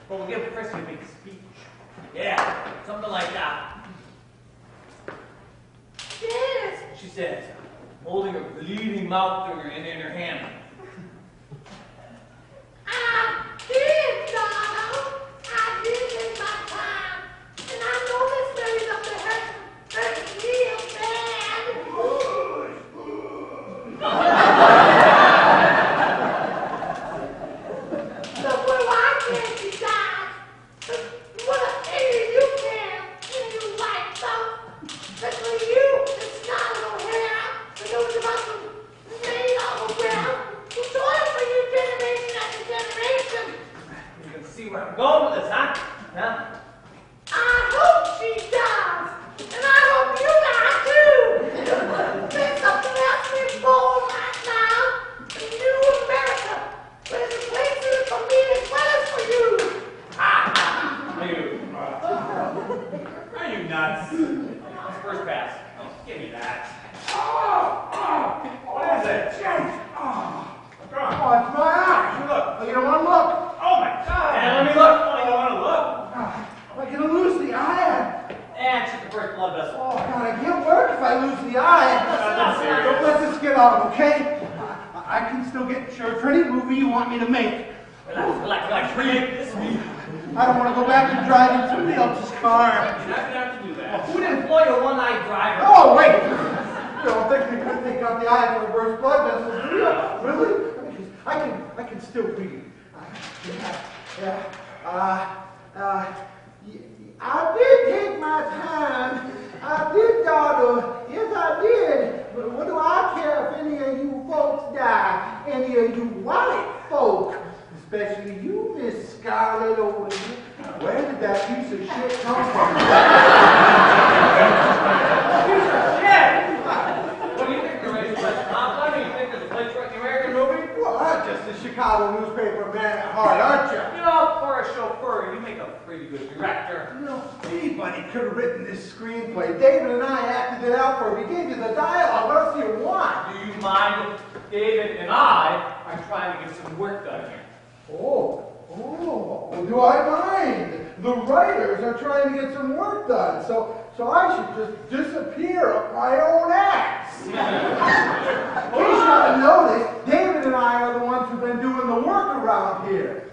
But we'll give Chrissy a big speech. Yeah, something like that. Yes. She says, holding a bleeding mouth to her in her hand. I did, Donald. I did take my time. And I know this lady's up to hurt real bad. Look where I can, you guys. What a idiot you can. And you white folks. Especially you, this Scarlett O'Hara. And those of us who made all the ground. Who toiled for you generation after generation. You can see where I'm going with this, huh? Huh? I hope she does, and I hope you die too. There's something else we're born right now, a new America, where there's a place in it for me as well as for you. Are you nuts? It's first pass. Oh, give me that. What is it? What's wrong? Oh, it's my eye. You look. Oh, you don't want to look? Oh my God! Yeah, let me look. Oh, you don't want to look? I'm going to lose the eye. And check the first blood vessel. Oh, God, I can't work if I lose the eye. Nothing serious. Don't let this get on, okay? I can still get insurance for any movie you want me to make. Relax. Breathe. I don't want to go back and drive in somebody else's car. You're not going to have to do that. Who'd employ a one-eyed driver? Oh, wait! You don't think they could take out the eye for a burst blood vessel, do you? Really? I can still read. I did take my time. I did, daughter. Yes, I did. But what do I care if any of you folks die? Any of you white folk? that piece of shit come from? Piece of shit! What do you think the race was? How do you think there's a place for the American movie? Well, I'm just a Chicago newspaper man at heart, aren't you? You know, for a chauffeur, you make a pretty good director. You know, anybody could have written this screenplay. David and I acted it out for you. We gave you the dialogue. What else do you want? Do you mind if David and I are trying to get some work done here? Oh, do I mind? The writers are trying to get some work done, so I should just disappear up my own ass. In case you haven't noticed, David and I are the ones who've been doing the work around here.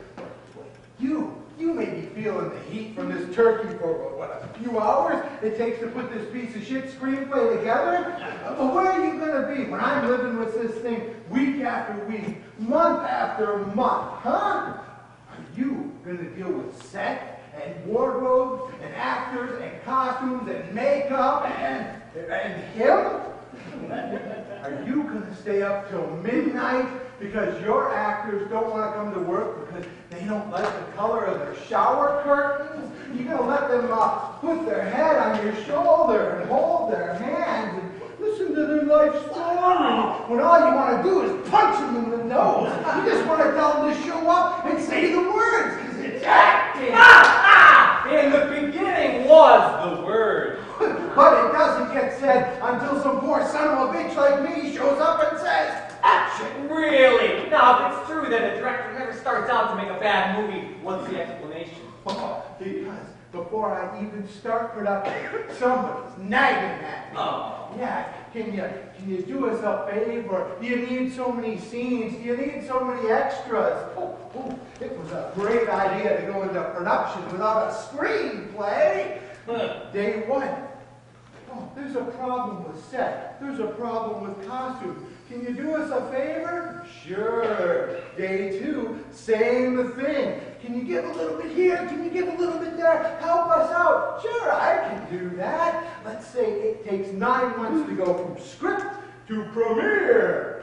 You may be feeling the heat from this turkey for, what, a few hours it takes to put this piece of shit screenplay together? But where are you going to be when I'm living with this thing week after week, month after month, huh? Are you going to deal with set and wardrobes and actors and costumes and makeup and him? Are you going to stay up till midnight because your actors don't want to come to work because they don't like the color of their shower curtains? You're going to let them put their head on your shoulder and hold their hands and listen to their life story when all you want to do is punch them in the nose. You just want to tell them to show up and say the words because it's acting. In the beginning was the word. But it doesn't get said until some poor son of a bitch like me shows up and says, action! Really? Now, if it's true that a director never starts out to make a bad movie, what's the explanation? Oh, because before I even start production, somebody's nagging at me. Oh. Yeah, can you do us a favor? Do you need so many scenes? Do you need so many extras? It was a great idea to go into production without a screenplay. Day one. Oh, there's a problem with set. There's a problem with costume. Can you do us a favor? Sure. Day two, same thing. Can you give a little bit here? Can you give a little bit there? Help us out. Sure, I can do that. Let's say it takes 9 months to go from script to premiere.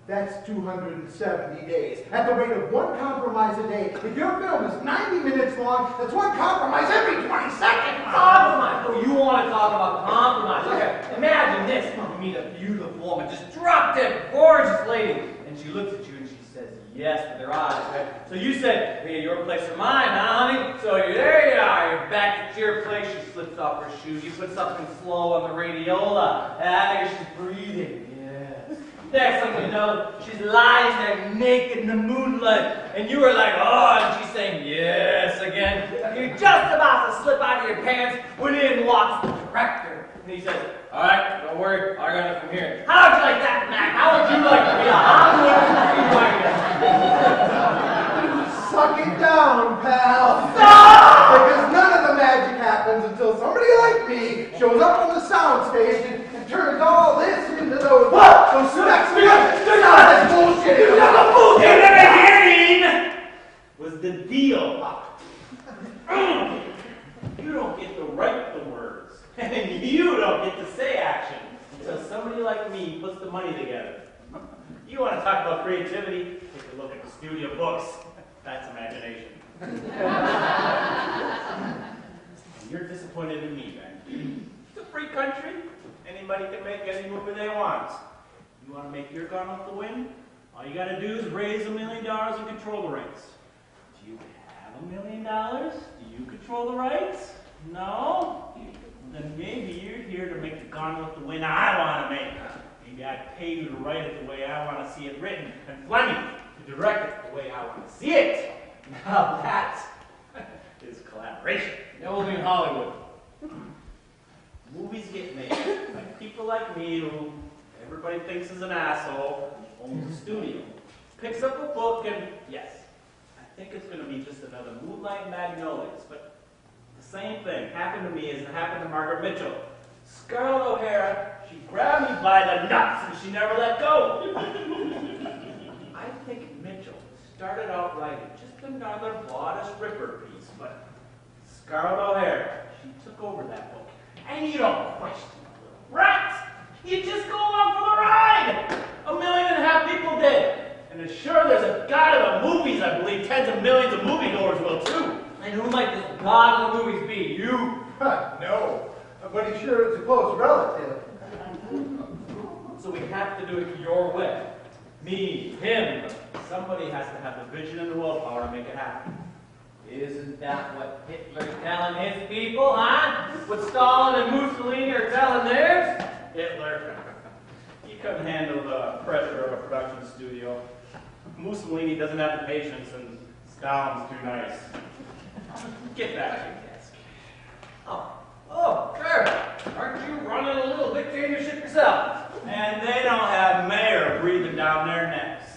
That's 270 days. At the rate of one compromise a day. If your film is 90 minutes long, that's one compromise every 20 seconds. Compromise? Oh, you want to talk about compromise? Okay, imagine this. You meet a beautiful woman, just drop dead, gorgeous lady, and she looks at you and she says yes with her eyes, right? So you said, hey, your place or mine, huh, honey? So there you are, you're back at your place. She slips off her shoes. You put something slow on the radiola. There she's breathing. Next thing you know, she's lying there naked in the moonlight, and you are like, oh, and she's saying yes again. You're just about to slip out of your pants when in walks the director. And he says, all right, don't worry, I got it from here. How would you like that, Mac? How would you like to be a Hollywood screenwriter? Suck it down, pal. Stop! Because none of the magic happens until somebody like me shows up on the soundstage and turns all this into those specs. That's bullshit. In the beginning was the deal. You don't get to write the words, and you don't get to say action until somebody like me puts the money together. You want to talk about creativity? Take a look at the studio books. That's imagination. You're disappointed in me, man. It's a free country. Anybody can make any movie they want. You want to make your Gone with the Wind? All you got to do is raise $1 million and control the rights. Do you have $1 million? Do you control the rights? No? Then maybe you're here to make the Gone with the Wind I want to make. Maybe I'd pay you to write it the way I want to see it written, and Fleming to direct it the way I want to see it. Now that is collaboration. That will be in Hollywood. Movies get made by people like me who everybody thinks is an asshole, owns a studio, picks up a book, and yes, I think it's going to be just another Moonlight Magnolias, but the same thing happened to me as it happened to Margaret Mitchell. Scarlett O'Hara, she grabbed me by the nuts and she never let go. I think Mitchell started out writing just another modest Ripper piece, but Scarlett O'Hara, she took over that book. And you don't question a little rat. You just go along for the ride. 1.5 million people did. And as sure there's a God of the movies, I believe tens of millions of moviegoers will too. And who might this god of the movies be? You? No, but he sure is a close relative. So we have to do it your way. Me, him. Somebody has to have the vision and the willpower to make it happen. Isn't that what Hitler's telling his people, huh? What Stalin and Mussolini are telling theirs? Hitler, he couldn't handle the pressure of a production studio. Mussolini doesn't have the patience, and Stalin's too nice. Get back to your desk. Oh, sure. Aren't you running a little dictatorship yourself? And they don't have mayor breathing down their necks.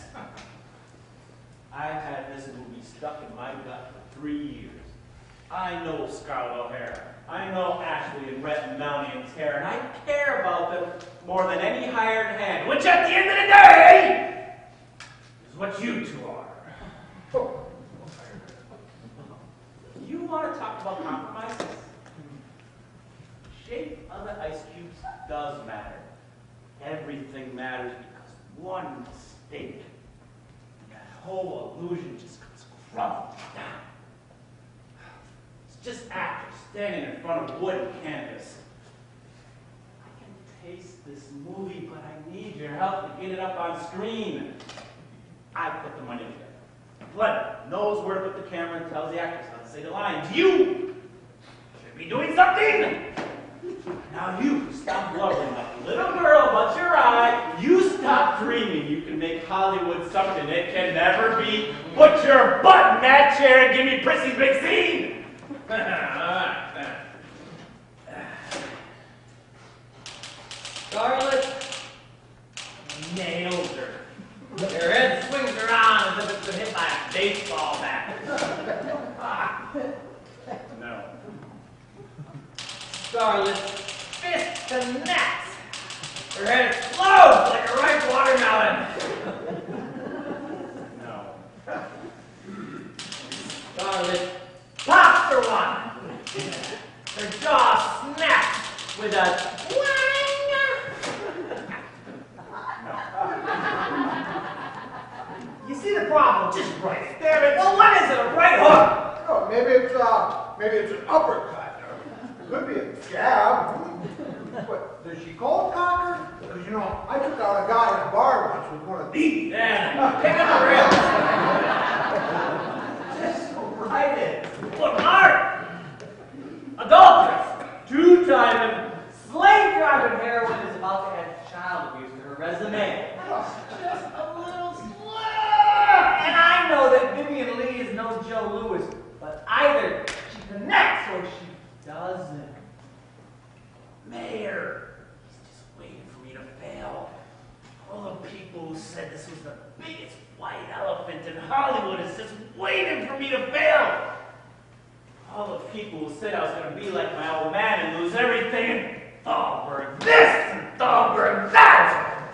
I've had this movie stuck in my gut for 3 years. I know Scarlett O'Hara. I know Ashley and Rhett and Melanie and Tara, and I care about them more than any hired hand, which at the end of the day is what you two are. You want to talk about compromises? The shape of the ice cubes does matter. Everything matters because one mistake, and that whole illusion just comes crumbling down. It's just actors standing in front of wood and canvas. I can taste this movie, but I need your help to get it up on screen. I put the money together. Glenn knows where to put the camera and tells the actors how to say the lines. You should be doing something! Now you stop blubbering like a little girl, but you're right. You stop dreaming you can make Hollywood something it can never be. Put your butt in that chair and give me Prissy's big scene! Scarlett nails her. Her head swings around as if it's been hit by a baseball bat. No. Scarlett fists and nets. Her head explodes like a ripe watermelon. No. Scarlett pops her one. Her jaw snaps with a twang. You see the problem? Just right there. Well, what is it? A right hook? Oh, maybe it's an uppercut. Could be a jab. What, does she call it cocker? Because, I took out a guy in a bar once with one of these. Yeah, pick up the ribs. Just right in. Look, Mark! Adulteress, two-time slave driving heroine is about to add child abuse to her resume. Just a little slur! And I know that Vivian Lee is no Joe Louis, but either she connects or she doesn't. Mayor, he's just waiting for me to fail. All the people who said this was the biggest white elephant in Hollywood is just waiting for me to fail. All the people who said I was going to be like my old man and lose everything and Thalberg this and Thalberg that.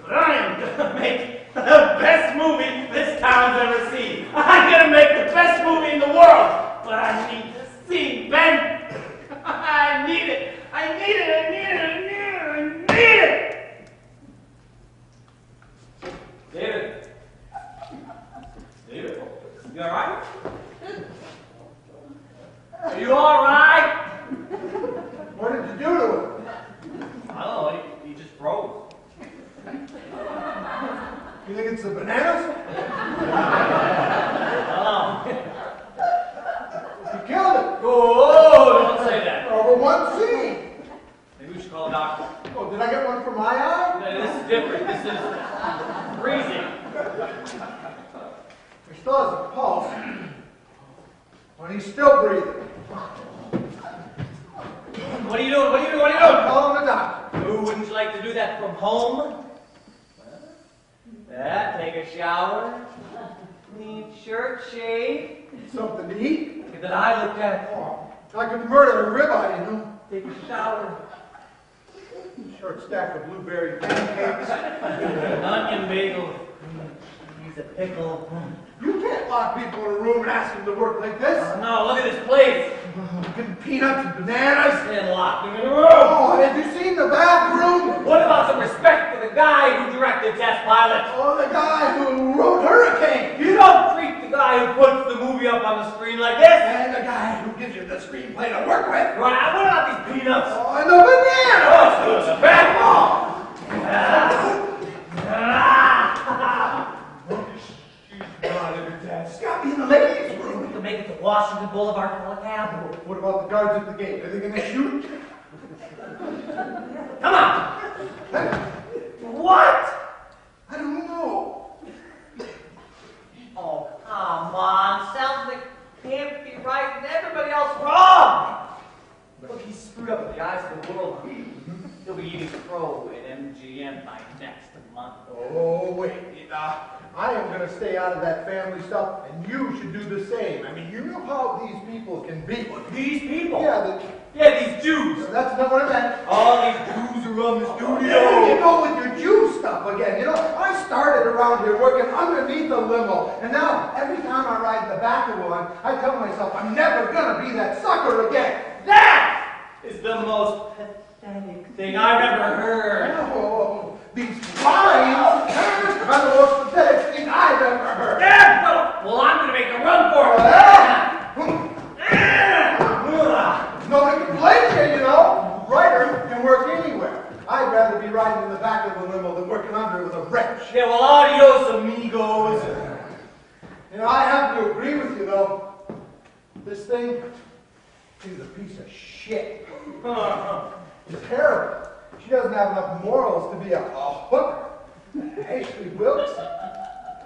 But I am going to make the best movie this town's ever seen. I'm going to make the best movie in the world. But I need to see Ben. I need it. I need it. I need it. I need it. I need it. David. David, you all right? Are you all right? What did you do to him? I don't know. He just froze. You think it's the bananas? You killed him. Oh, don't say that. Over one scene. Maybe we should call a doctor. Oh, did I get one for my eye? No, this is different. This is freezing. He still has a pulse. But he's still breathing. What are you doing? What are you doing? What are you doing? Call him the doctor. Ooh, wouldn't you like to do that from home? Yeah, take a shower, clean shirt, shave. Something to eat? Look at that eye looked at. Oh, I could murder a ribeye, Take a shower. Short stack of blueberry pancakes. An onion bagel. He's a pickle. You can't lock people in a room and ask them to work like this. No, look at this place. Give them peanuts and bananas. And locked him in a room. Oh, have you seen the bathroom? What about some respect for the guy who directed Test Pilot? Oh, the guy who wrote Hurricane. You don't treat the guy who puts the movie up on the screen gives you the screenplay to work with. Right, what about these peanuts? Oh, and the bananas! Back off! She's not in it, Dad. She's got me in the ladies' room. We can make it to Washington Boulevard for a cab. What about the guards at the gate? Are they going to shoot? Come on! What? I don't know. Oh, come on. Sounds like can't be right and everybody else wrong. Look, he's screwed up with the eyes of the world. He'll be eating crow at MGM by next month. Oh, wait. I am going to stay out of that family stuff, and you should do the same. I mean, you know how these people can be. These people? Yeah, these Jews. that's not what I meant. All these Jews who run the studio. There you go with your Jew stuff again. You know, I started around here working underneath a limo, and now every time I ride in the back of one, I tell myself I'm never going to be that sucker again. That is the most pathetic thing I've ever heard. Oh, these lines are the most pathetic thing I've ever heard. Dad, well, I'm going to make a run for it. Nobody can blame you, you know. Writer can work anywhere. I'd rather be riding in the back of the limo than working under with a wrench. Yeah, well, adios, amigos. You know, I have to agree with you, though. This thing is a piece of shit. It's terrible. She doesn't have enough morals to be a hooker. Ashley Wilkes,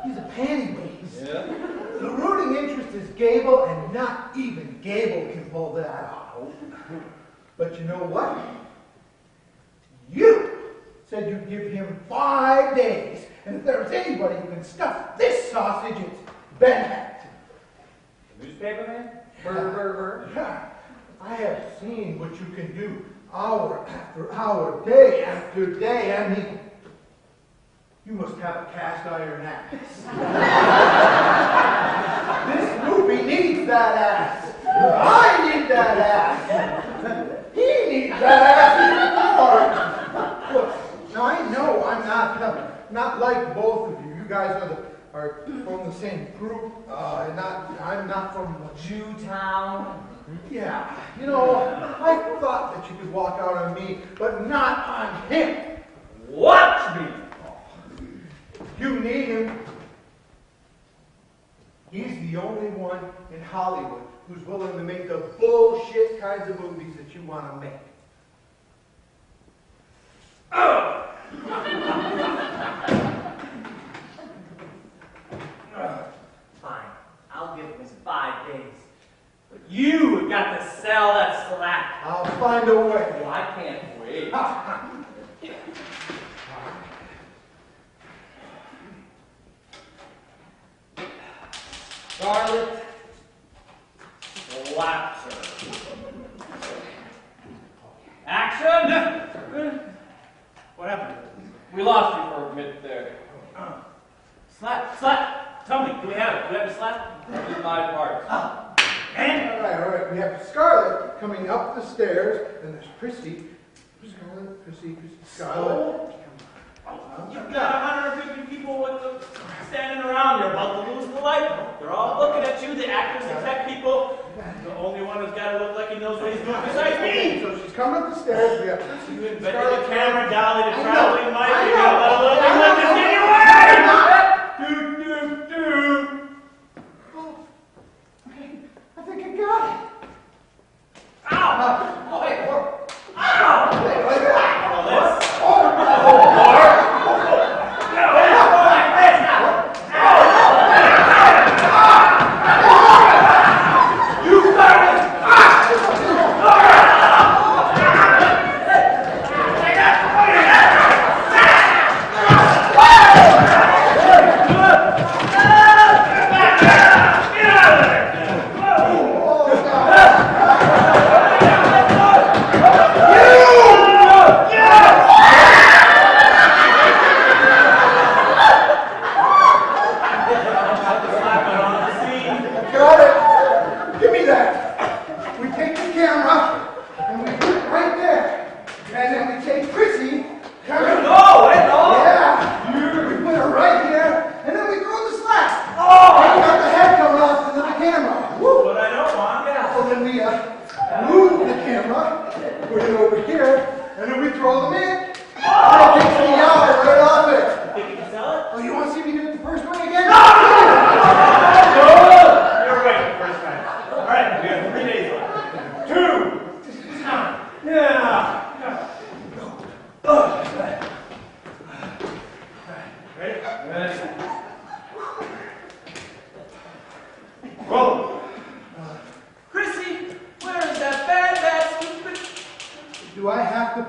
he's a pantywaist. Yeah. The rooting interest is Gable, and not even Gable can pull that off. But you know what? You said you'd give him 5 days, and if there's anybody who can stuff this sausage, it's Ben. The newspaper man? Burr. I have seen what you can do hour after hour, day after day. I mean, you must have a cast iron ass. This movie needs that ass. I need that ass. He needs that ass even more. Look, now I know I'm not like both of you. You guys are from the same group, and I'm not from Jewtown. Yeah, you know, I thought that you could walk out on me, but not on him. Watch me. You need him. He's the only one in Hollywood who's willing to make the bullshit kinds of movies that you want to make. Fine, I'll give him his 5 days. But you have got to sell that slack. I'll find a way. Well, I can't wait. Scarlet slaps her. Action! What happened? We lost you for a minute there. Slap. Tell me, do we have it? Do we have a slap? This is my part. And? All right. We have Scarlett coming up the stairs, and there's Christy. Christy, Scarlett. You've got 150 people standing around. You're about to lose the light bulb. They're all looking at you, the actors, the tech people. The only one who's got to look like he knows what he's doing besides me. So she's coming up the stairs. We got Christy. You invented the camera dolly, the I traveling know. mic. I You got a know. little I know. English. Just get your way! I think I got it. Ow! Oh, hey, Ow! Like that. All this!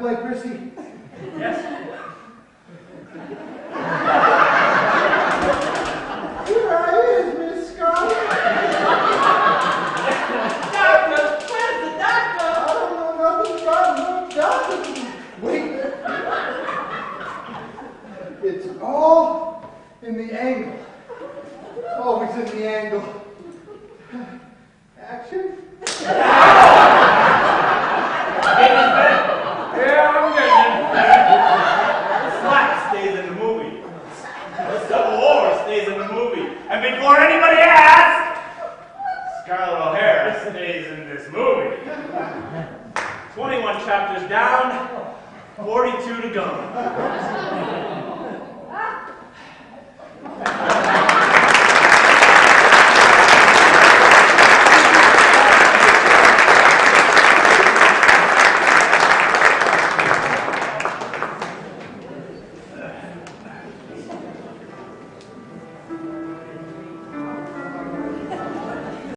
play, Chrissy? Yes. Here I is, Miss Scarlett. Doctor, where's the doctor? I don't know nothing about no doctor. Wait. It's all in the angle. Always in the angle. Action. Yeah, I'm getting it. The slack stays in the movie. The Civil War stays in the movie. And before anybody asks, Scarlett O'Hara stays in this movie. 21 chapters down, 42 to go.